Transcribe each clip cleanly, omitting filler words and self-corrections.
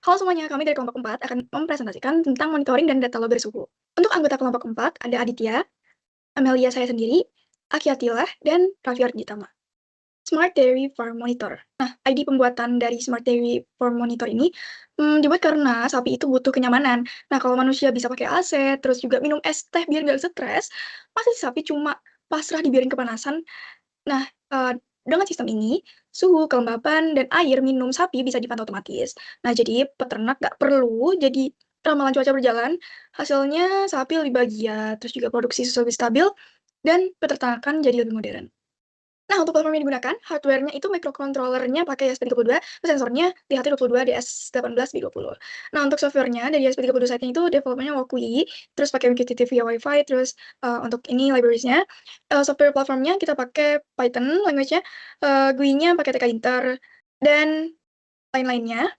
Halo semuanya, kami dari kelompok 4 akan mempresentasikan tentang monitoring dan data logger suhu. Untuk anggota kelompok 4 ada Aditya, Amelia saya sendiri, Aki Atila, dan Raffi Arditama. Smart Dairy Farm Monitor. Nah, ID pembuatan dari Smart Dairy Farm Monitor ini dibuat karena sapi itu butuh kenyamanan. Nah, kalau manusia bisa pakai AC, terus juga minum es teh biar nggak stres, masa sih sapi cuma pasrah dibiarin kepanasan. Nah, dengan sistem ini, suhu, kelembapan, dan air minum sapi bisa dipantau otomatis. Nah, jadi peternak nggak perlu jadi ramalan cuaca berjalan, hasilnya sapi lebih bahagia, terus juga produksi susu lebih stabil, dan peternakan jadi lebih modern. Nah, untuk platform yang digunakan, hardware-nya itu microcontroller-nya pakai ESP32, terus sensornya THT22 DS18B20. Nah, untuk software-nya dari ESP32 site-nya itu development-nya Wakui, terus pakai MQTT via Wi-Fi, terus untuk ini libraries-nya, software platform-nya kita pakai Python language-nya, GUI-nya pakai TK Inter, dan lain-lainnya.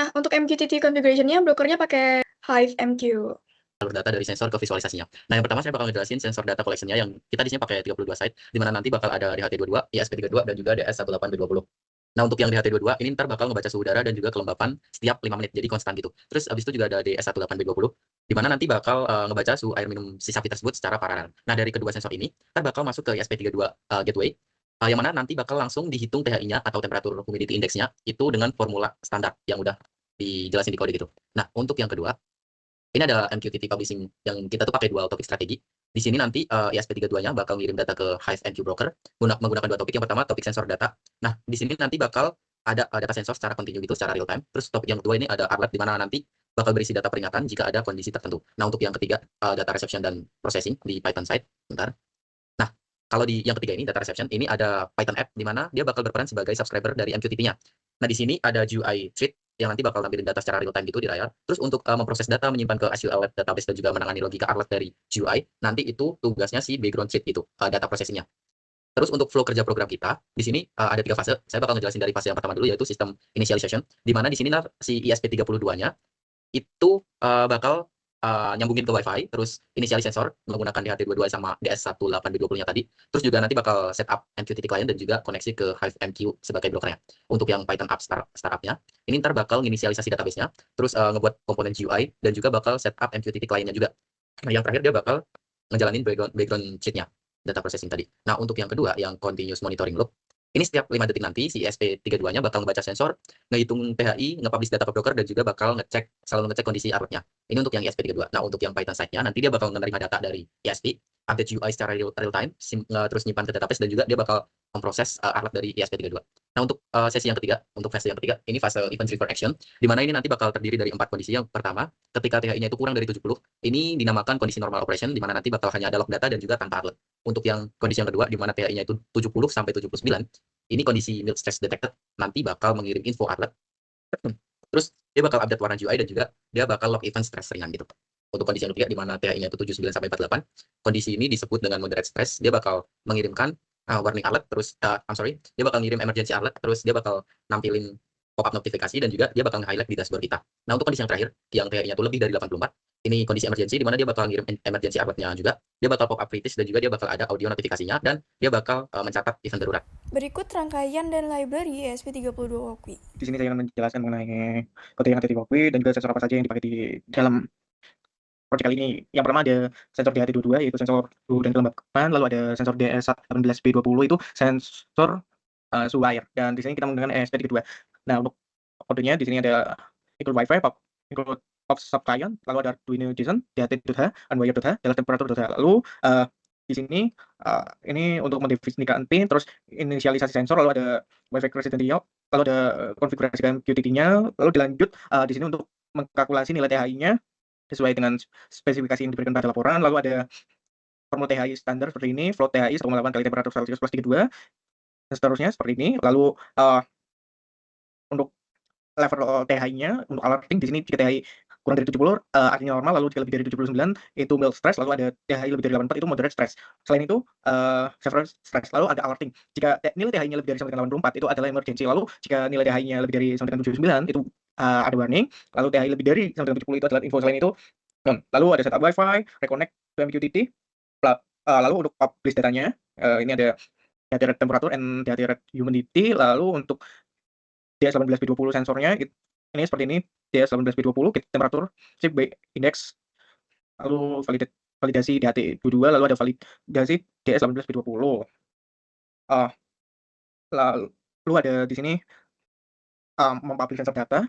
Nah, untuk MQTT configuration-nya, broker-nya pakai HiveMQ. Jalur data dari sensor ke visualisasinya. Nah, yang pertama saya bakal ngejelasin sensor data collection-nya yang kita di sini pakai 32 site, di mana nanti bakal ada DHT22, ISP32, dan juga DS18B20. Nah, untuk yang DHT22 ini ntar bakal ngebaca suhu udara dan juga kelembapan setiap 5 menit, jadi konstan gitu. Terus abis itu juga ada DS18B20, di mana nanti bakal ngebaca suhu air minum si sapi tersebut secara paralel. Nah, dari kedua sensor ini, ntar bakal masuk ke ISP32 gateway, yang mana nanti bakal langsung dihitung THI-nya atau temperatur humidity index-nya itu dengan formula standar yang udah dijelasin di kode gitu. Nah, untuk yang kedua, ini ada MQTT publishing yang kita tuh pakai dual topik strategi. Di sini nanti ESP32-nya bakal ngirim data ke Hive MQ Broker menggunakan dua topik. Yang pertama topik sensor data. Nah, di sini nanti bakal ada data sensor secara kontinu gitu, secara real time. Terus topik yang kedua ini ada alert di mana nanti bakal berisi data peringatan jika ada kondisi tertentu. Nah, untuk yang ketiga data reception dan processing di Python side. Bentar. Nah, kalau di yang ketiga ini data reception, ini ada Python app di mana dia bakal berperan sebagai subscriber dari MQTT-nya. Nah, di sini ada GUI treat yang nanti bakal nampilin data secara real time gitu di layar. Terus untuk memproses data, menyimpan ke SQL database dan juga menangani logika alert dari GUI, nanti itu tugasnya si background treat gitu, data processing-nya. Terus untuk flow kerja program kita, di sini ada 3 fase. Saya bakal ngejelasin dari fase yang pertama dulu, yaitu sistem initialization, di mana di sini si ISP32-nya itu bakal nyambungin ke Wi-Fi, terus inisialis sensor menggunakan DHT22 sama DS18B20-nya tadi, terus juga nanti bakal setup MQTT client dan juga koneksi ke HiveMQ sebagai brokernya. Untuk yang Python app startup-nya, ini ntar bakal inisialisasi database-nya, terus ngebuat komponen GUI, dan juga bakal setup MQTT client-nya juga. Nah, yang terakhir dia bakal ngejalanin background cheat-nya, data processing tadi. Nah, untuk yang kedua, yang continuous monitoring loop, ini setiap 5 detik nanti si SP32-nya bakal ngebaca sensor, ngehitung THI, nge-publish data ke broker, dan juga bakal selalu ngecek kondisi alertnya. Ini untuk yang ISP32. Nah, untuk yang Python side-nya, nanti dia bakal menerima data dari ISP, update UI secara real time, terus nyimpan ke database, dan juga dia bakal memproses alert dari ISP32. Nah, untuk sesi yang ketiga, untuk fase yang ketiga, ini fase event trigger action, di mana ini nanti bakal terdiri dari 4 kondisi. Yang pertama, ketika THI-nya itu kurang dari 70, ini dinamakan kondisi normal operation, di mana nanti bakal hanya ada log data dan juga tanpa alert. Untuk yang kondisi yang kedua, di mana THI-nya itu 70 sampai 79, ini kondisi milk stress detected, nanti bakal mengirim info alert. Terus dia bakal update warna UI dan juga dia bakal log event stress ringan gitu. Untuk kondisi yang ketiga di mana THI-nya itu 79 sampai 48, kondisi ini disebut dengan moderate stress. Dia bakal mengirimkan warning alert, terus dia bakal ngirim emergency alert, terus dia bakal nampilin pop-up notifikasi, dan juga dia bakal nge-highlight di dashboard kita. Nah, untuk kondisi yang terakhir, yang THI-nya itu lebih dari 84, ini kondisi emergency di mana dia bakal ngirim emergency alert-nya juga, dia bakal pop-up kritis, dan juga dia bakal ada audio notifikasinya, dan dia bakal mencatat event darurat. Berikut rangkaian dan library ESP32 Wakui. Di sini saya akan menjelaskan mengenai kode yang ada di Wakui dan juga sensor apa saja yang dipakai di dalam proyek kali ini. Yang pertama ada sensor DHT22 yaitu sensor suhu dan kelembapan, lalu ada sensor DS18B20 itu sensor suhu air, dan di sini kita menggunakan ESP32. Nah, untuk kodenya di sini ada include Wi-Fi, include POP sub client, lalu ada Arduino JSON, DHT.h, unwire.h, dalam temperatur.h. Lalu di sini ini untuk mendefinisikan pin, terus inisialisasi sensor, lalu ada Wi-Fi residential, lalu ada konfigurasi MQTT-nya, lalu dilanjut di sini untuk mengkalkulasi nilai THI-nya sesuai dengan spesifikasi yang diberikan pada laporan. Lalu ada formula THI standar seperti ini, float THI 1,8 kali temperatur Celcius plus 32, dan seterusnya seperti ini. Lalu untuk level THI-nya, untuk alerting di sini jika THI kurang dari 70 artinya normal, lalu jika lebih dari 79 itu mild stress, lalu ada THI lebih dari 84 itu moderate stress. Selain itu severe stress, lalu ada alerting. Jika nilai THI-nya lebih dari 84 itu adalah emergency, lalu jika nilai THI-nya lebih dari 79 itu ada warning, lalu THI lebih dari 70 itu adalah info. Selain itu lalu ada setup Wi-Fi, reconnect to MQTT, lalu untuk publish datanya ini ada DHT temperatur and DHT humidity, lalu untuk DS18B20 sensornya ini seperti ini, DS18B20, temperatur, chip by index, lalu validasi DHT22, lalu ada validasi DS18B20. Lalu ada di sini mempublish sensor data,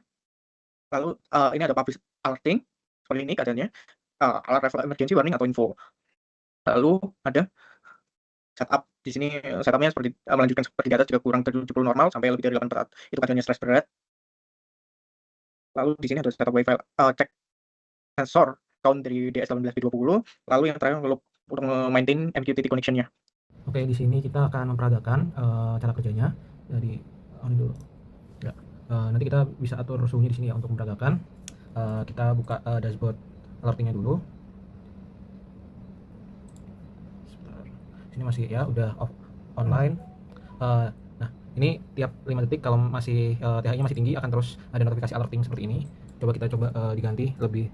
lalu ini ada publish alerting, seperti ini keadaannya, alert level emergency warning atau info. Lalu ada setup, di sini setupnya seperti melanjutkan seperti di atas, jika kurang dari 70 normal sampai lebih dari 8 berat, itu keadaannya stress berat. Lalu di sini ada setup wifi, cek sensor count dari DS18B20, lalu yang terakhir untuk maintain MQTT connection-nya. Oke, di sini kita akan memperagakan cara kerjanya. Jadi on dulu. Ya. Nanti kita bisa atur suhunya di sini ya untuk memperagakan. Kita buka dashboard alertingnya dulu. Sebentar. Sini masih ya udah online. Nah, ini tiap 5 detik kalau masih TH-nya masih tinggi akan terus ada notifikasi alerting seperti ini. Coba kita diganti lebih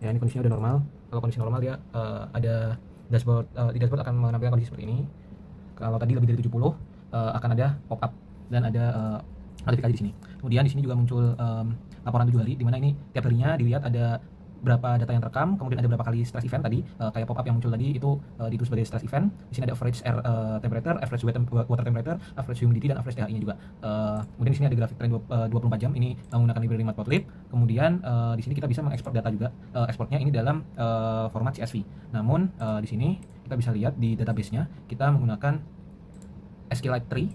ya, ini kondisinya udah normal. Kalau kondisi normal dia ada dashboard, di dashboard akan menampilkan kondisi seperti ini. Kalau tadi lebih dari 70 akan ada pop up dan ada notifikasi di sini. Kemudian di sini juga muncul laporan 7 hari, di mana ini tiap harinya dilihat ada berapa data yang terekam, kemudian ada berapa kali stress event tadi, kayak pop up yang muncul tadi itu ditulis sebagai stress event. Di sini ada average air temperature, average water temperature, average humidity, dan average THI-nya juga. Kemudian di sini ada grafik tren 24 jam, ini menggunakan library Matplotlib. Kemudian di sini kita bisa mengekspor data juga, ekspornya ini dalam format CSV. Namun di sini kita bisa lihat di database-nya kita menggunakan SQLite Tree.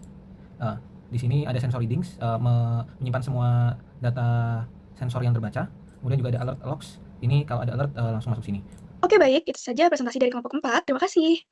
Di sini ada sensor readings, menyimpan semua data sensor yang terbaca. Kemudian juga ada alert logs. Ini kalau ada alert langsung masuk sini. Oke baik, itu saja presentasi dari kelompok 4. Terima kasih.